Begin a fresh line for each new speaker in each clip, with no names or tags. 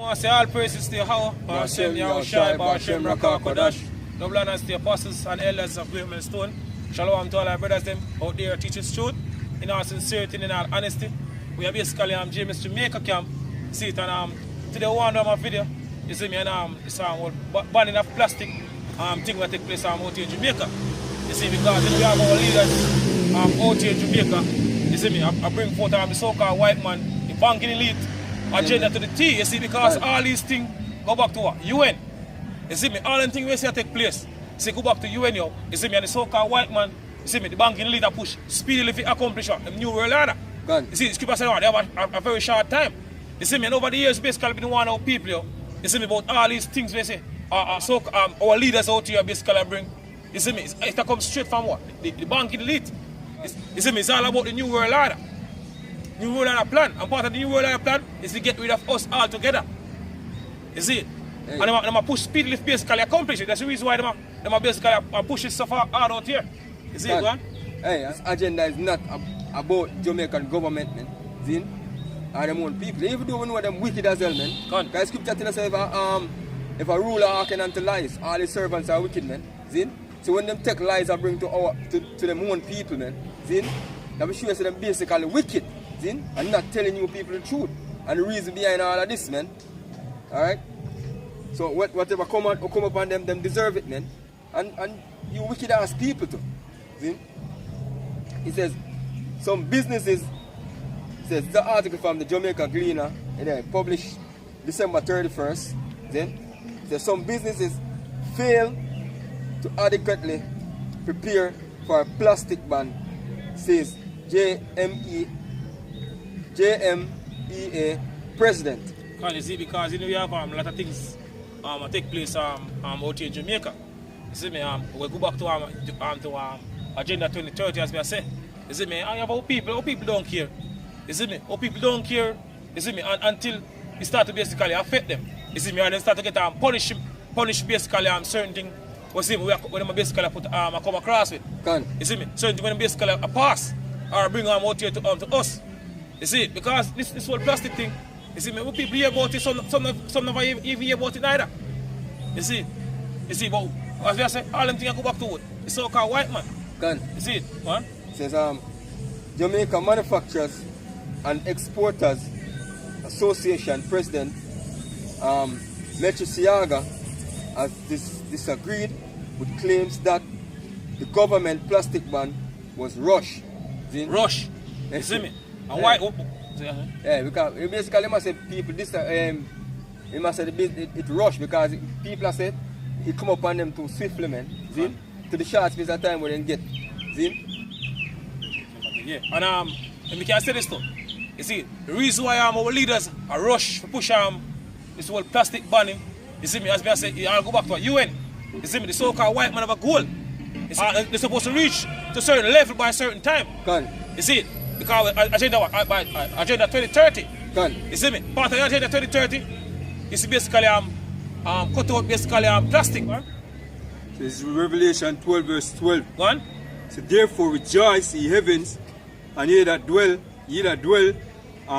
I say all praises to Yahweh, Hashem Yahushai, Hashem Rakah Kodash, double honors to the apostles and elders of Great Millstone. Shalom to all our brothers them out there teaching truth in all sincerity and in all honesty. We are basically James Jamaica camp. See it and today we want to do my video. You see me and it's banning of plastic thing that take place out here in Jamaica. You see, because we have our leaders out here in Jamaica. You see me, I bring forth the so-called white man, the banking elite, agenda to the T. You see, because all these things go back to what? UN. You see me, all the things we see take place. See, go back to UN, yo. You see me, and the so-called white man, you see me, the banking elite push speedily to accomplish the new world order. You see, the scripture said they have a very short time. You see me, and over the years, basically, been one of people, yo. You see me, about all these things we say, our leaders out here basically bring. You see me, it comes straight from what? The banking elite. You see me, it's all about the new world order. New world order plan. And part of the new world order plan is to get rid of us all together. You see it? Hey. And they push speedily to basically accomplish it. That's the reason why they basically push it so far hard out here. You see it, man?
Hey, this agenda is not about Jamaican government, man. See? Or them own people. Even though we know them wicked as well, man. Because scripture tells us if a ruler hearken unto lies, all his servants are wicked, man. See? So when them take lies and bring to them own people, man, see? That we show them basically wicked, see? And not telling you people the truth. And the reason behind all of this, man. Alright? So whatever come upon them deserve it, man. And you wicked ass people too. See? It says some businesses, says the article from the Jamaica Gleaner, published December 31st. Then it says some businesses fail to adequately prepare for a plastic ban, says JMEA president.
You see, because we have a lot of things take place out here in Jamaica. You see me, we go back to Agenda 2030 as we say. You see me, I have our people don't care. You see me, our people don't care. You see me, until it start to basically affect them. You see me, and then start to get punish basically certain things. You see me, when they basically come across with. You see me, certain things when they basically pass or bring them out here to us. You see, because this whole plastic thing. You see me, when people hear about it, some never even hear about it either. You see, but as we say, all them things go back to it. It's so-called white man. You see it, man?
It says Jamaica Manufacturers and Exporters Association President Metro Siaga has disagreed with claims that the government plastic ban was rushed.
Rush. You see me? And why?
Yeah, because basically must say people it must say it rushed because people have said it come upon them too swiftly, man. See? To the short space of time where they get. See?
Yeah. And we can say this too. You see, the reason why our leaders are rush to push this whole plastic banning, you see me, as I say, I'll go back to UN. You see me, the so-called white man have a goal. They're supposed to reach to a certain level by a certain time. You see it? Because agenda 2030. You see me? Part of the agenda 2030 is basically cut out basically plastic, man.
So this is Revelation 12 verse 12.
Go on.
So therefore rejoice, ye heavens, and ye that dwell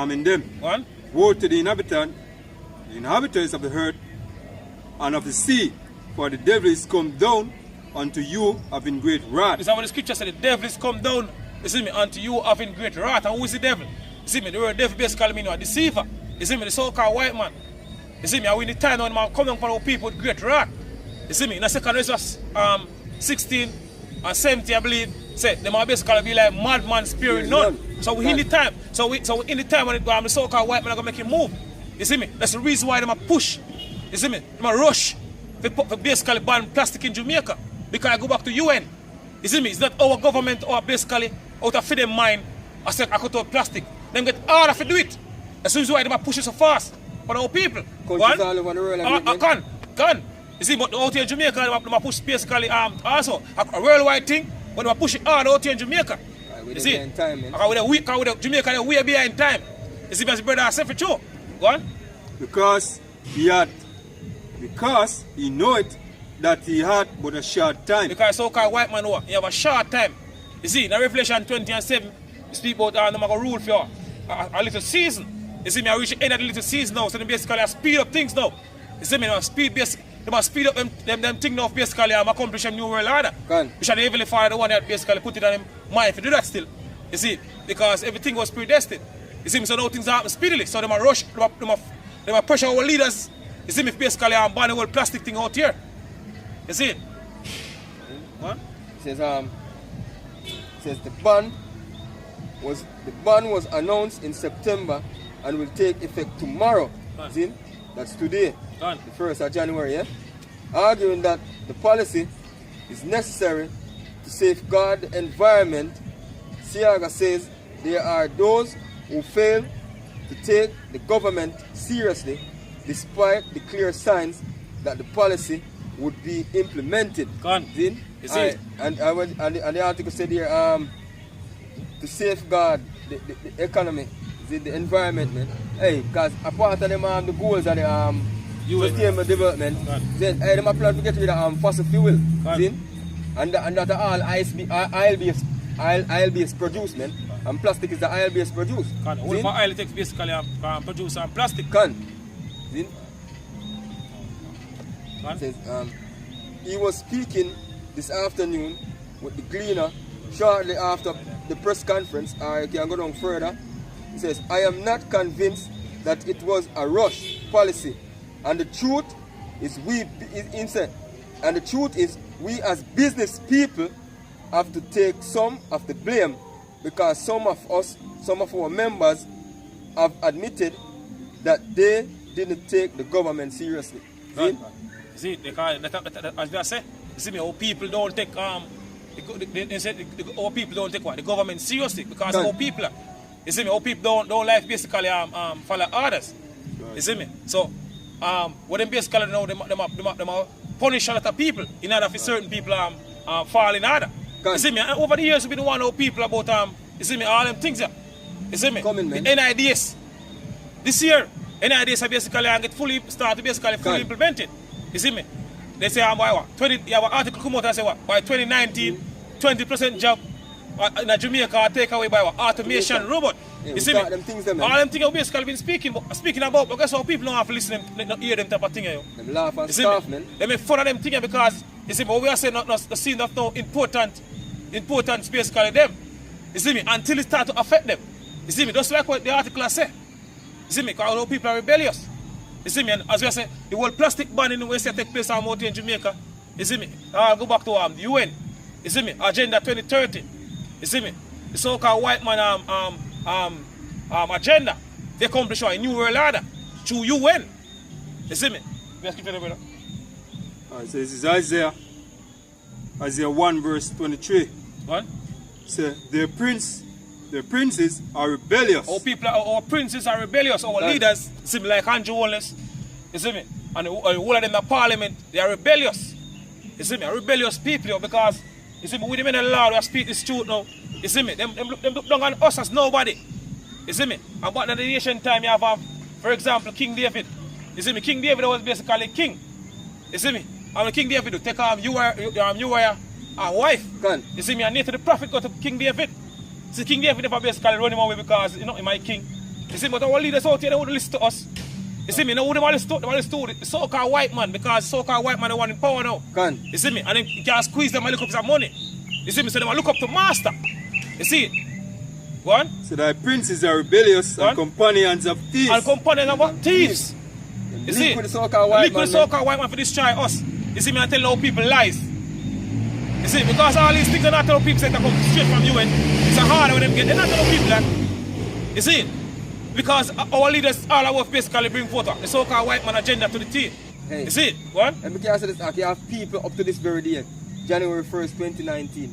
in them.
Go on.
Woe to the inhabitants of the earth and of the sea, for the devil is come down unto you having great wrath.
This is what the scripture said, the devil is come down, you see me, unto you having great wrath. And who is the devil? You see me, the word devil basically means a deceiver. You see me, the so-called white man. You see me, and we need time when man come down for our people with great wrath. You see me, in the second verse 16 and 70, I believe, say they might basically be like madman spirit none. So we in the time. So we in the time when the so-called white man are gonna make him move. You see me? That's the reason why they might push. You see me? They might rush for basically ban plastic in Jamaica. Because I go back to UN. You see me? It's not our government or basically out of their mind I said I cut out plastic. Them get harder to do it. That's the reason why they might push it so fast for our people.
Countries all over the world.
Can. You see, but out here in Jamaica, they might push basically also a worldwide thing, but they might push it hard out here in Jamaica. You see? With Jamaica, we are behind time. You see, my brother, I said for sure. Go on.
Because he know it that he had but a short time.
Because so-called white man, he have a short time. You see, in Revelation 20 and 7, you speak about them going to rule for a little season. You see me, I reach the end of the little season now, so they basically I speed up things now. You see me, they must speed up them things now, basically accomplish a new world order. Which are the Heavenly Father, the one that basically put it on him mind to do that still. You see, because everything was predestined. You see me, so now things happen speedily, so they must rush, they must pressure our leaders. You see me, basically ban the whole plastic thing out here. You see it? What?
Says the ban was announced in September and will take effect tomorrow. See? That's today, the 1st of January, yeah? Arguing that the policy is necessary to safeguard the environment. Siaga says there are those who fail to take the government seriously despite the clear signs that the policy would be implemented. See? And the article said here to safeguard the economy, the environment, man. Hey, because a part of them the goals of the sustainable development, then hey, them plan to get rid of fossil fuel. See? And that all oil-based produce, man. And plastic is the oil-based produce.
All of oil takes basically produce plastic.
See? Says, he was speaking this afternoon with the Gleaner shortly after the press conference. I can go down further. He says, I am not convinced that it was a rush policy. And the truth is we as business people have to take some of the blame because some of our members have admitted that they didn't take the government seriously.
See, as I say, you see me, our people don't take our people don't take what? The government seriously because our people. You see me, our people don't like basically follow orders. You see me? So what them basically know them punish a lot of people in order for certain people fall in order. You see me, and over the years we've been warning our people about you see me, all them things here. You see me? The NIDs. This year, NIDs are basically get fully implemented. You see me? They say by what? You have an article come out and say what? By 2019, 20% job in Jamaica take away by what? Automation robot. You see me? All them things are basically been speaking about, but guess what? People don't have to listen to them, not hear them type of thing.
Them laugh and stuff, man.
They make fun of them things because you see me, what we are saying not seen of no important basically them. You see me? Until it start to affect them. You see me? Just like what the article say. You see me? Because all people are rebellious. You see me? And as we say, the whole plastic ban in the West take place out in Jamaica. You see me? I'll go back to the UN. You see me? Agenda 2030. You see me? The so-called white man agenda. They accomplish a new world order through UN. You see me? Let's keep it brother.
Alright, so this is Isaiah 1 verse 23.
What?
So their princes are rebellious.
Our princes are rebellious. Our leaders, see me, like Andrew Wallace, you see me, and all of them in the parliament, they are rebellious. You see me, rebellious people because you see me, with them in the law, we speak this truth now. You see me, them look down on us as nobody. You see me, and back in the nation time, you have, for example, King David. You see me, King David was basically king. You see me, and King David to take Uriah wife. You see me, and Nathan the prophet go to King David. See, King David never basically run him away because you know my king. You see, but our leaders out here, they wouldn't listen to us. You see me, they wouldn't listen to the so-called white man because so-called white man they want in power now. You see me, and then you can squeeze them and look up some money. You see me, so they want to look up to master. You see it? Go on.
So thy princes are rebellious and companions of thieves.
And companions of what? Thieves. You see it?
With the so-called white
man for destroy us. You see me, I tell our people lies. You see, because all these things are not telling people that come straight from UN. It's a harder when them get. They're not telling people that. You see, because our leaders all our basically bring forth the so-called white man agenda to the team. Hey. You see it? What?
And because of this, you have people up to this very day, January 1st, 2019,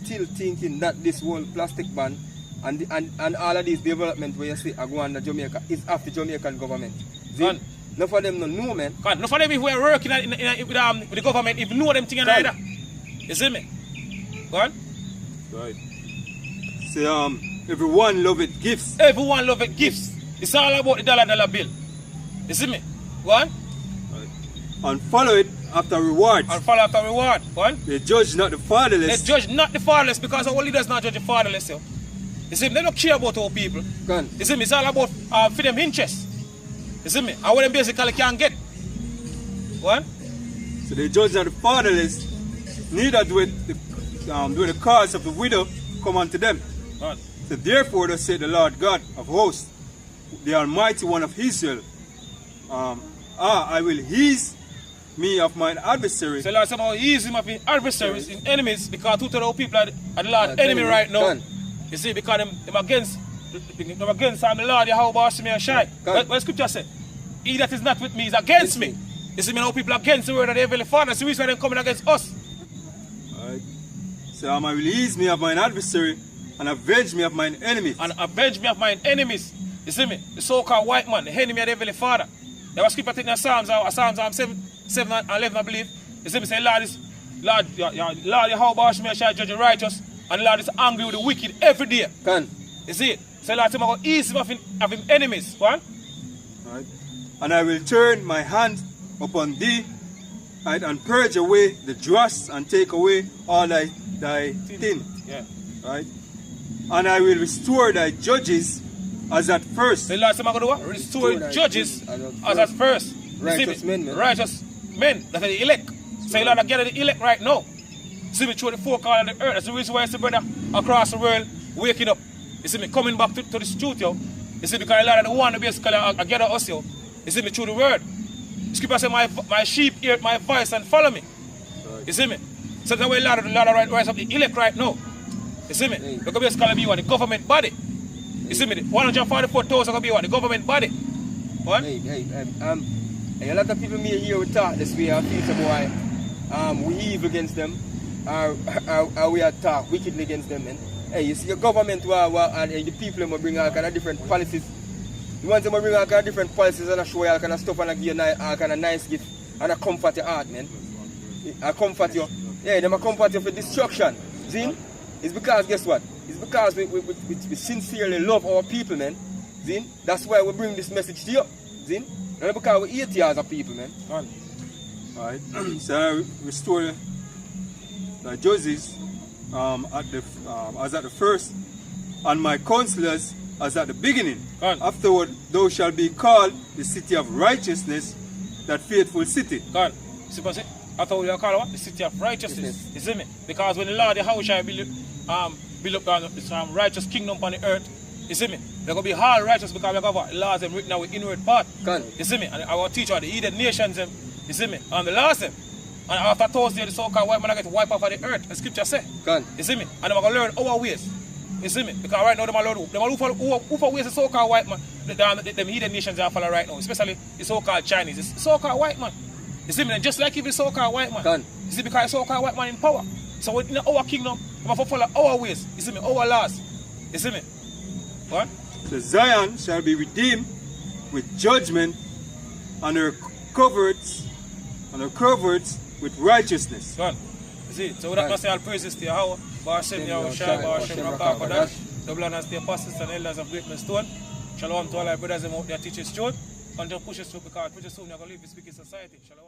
still thinking that this whole plastic ban and all of these development where you see are going to Jamaica is after Jamaican government. See? None of them don't know, man.
None of them if we're working with the government, if know them things either. You see me? Go on.
Right. So everyone love it gifts.
Everyone love it gifts. It's all about the dollar bill. You see me? Go on.
Right. And follow it after rewards.
And follow after reward. Go on.
They judge not the fatherless.
They judge not the fatherless because our leaders not judge the fatherless. Yo. You see me? They don't care about our people.
Can.
You see me? It's all about for them interests. You see me? And what them basically can get. What?
So they judge that the fatherless, neither do the cause of the widow come unto them.
What?
So therefore, thus said the Lord God of hosts, the Almighty One of Israel, I will ease me of mine adversaries.
So Lord said, about ease him of his adversaries, his enemies, because two of our people are the Lord enemy right now. You see, because them against the Lord Yahweh Shemel Shai. What scripture say? He that is not with me is against me. You see, our people against the word of the Heavenly Father. So we saw them coming against us.
Alright. So I will ease me of mine adversary and avenge me of mine enemies.
And avenge me of mine enemies. You see me? The so-called white man, the enemy of the Heavenly Father. There was scripture in Psalms 7 and 11, I believe. You see me say, Lord Yahweh Shemel Shai judge the righteous, and the Lord is angry with the wicked every day. You see it? So Lord said, I'm going to ease him of his enemies. What?
Right. And I will turn my hand upon thee, right, and purge away the dross and take away all thy tin.
Yeah.
Right? And I will restore thy judges as at first.
The Lord said, I'm going to what? Restore judges as at first.
Righteous men.
Righteous men that are the elect. Say, Lord, I get the elect right now. See me through the four corners of the earth. That's the reason why I say, brother, across the world, waking up. You see me coming back to the studio. You see, because a lot of the one basically I get us, yo. You see me through the word. Scripture say, my sheep hear my voice and follow me. Right. You see me? So that's why a lot of rise up the elect right now. You see me?
Hey.
They're going to be be what? The government body. You see me? The 144,000 going to be what? The government body. What?
A lot of people may hear we talk this way and feel some why we evil against them or we attack wickedly against them, man. Hey, you see your government and the people will bring all kind of different policies. You want them to bring all kind of different policies and show you all kind of stuff and give you all kind of nice gift and comfort your heart, man. I comfort you. Yeah, they comfort you for destruction. See? It's because, guess what? It's because we sincerely love our people, man. See? That's why we bring this message to you. See? Not because we hate you as a people, man.
Alright. So I restore the judges as at the first, and my counselors as at the beginning. Afterward, thou shalt be called the city of righteousness, that faithful city.
God, see what I say? Afterward, you call what? The city of righteousness. You see me? Because when the Lord Yahweh shall build up this righteous kingdom upon the earth, you see me? They're going to be all righteous because we have laws them written out with inward part. You see me? And our teacher, the heathen nations, them, you see me? And the laws them. And after Thursday, the so-called white man get wiped off of the earth, the scripture say. You see me? And they're going to learn our ways. You see me? Because right now, they're going to learn who ways the so-called white man, them heathen nations are following right now, especially the so-called Chinese, the so-called white man. You see me? And just like if the so-called white man. You see, because the so-called white man in power. So in our kingdom, we have to follow our ways. You see me? Our laws. You see me? What?
The Zion shall be redeemed with judgment, and her coverts with righteousness.
Good. You see, so that must say all praises to Yahweh, Ba'ashem Yahweh Shai, Ba'ashem Rakah Kodash, double honors to the apostles and elders of Great Millstone. Shalom to all our brothers and out there teachers truth. Until push us through, because pretty soon we're going to leave this wicked society. Shalom.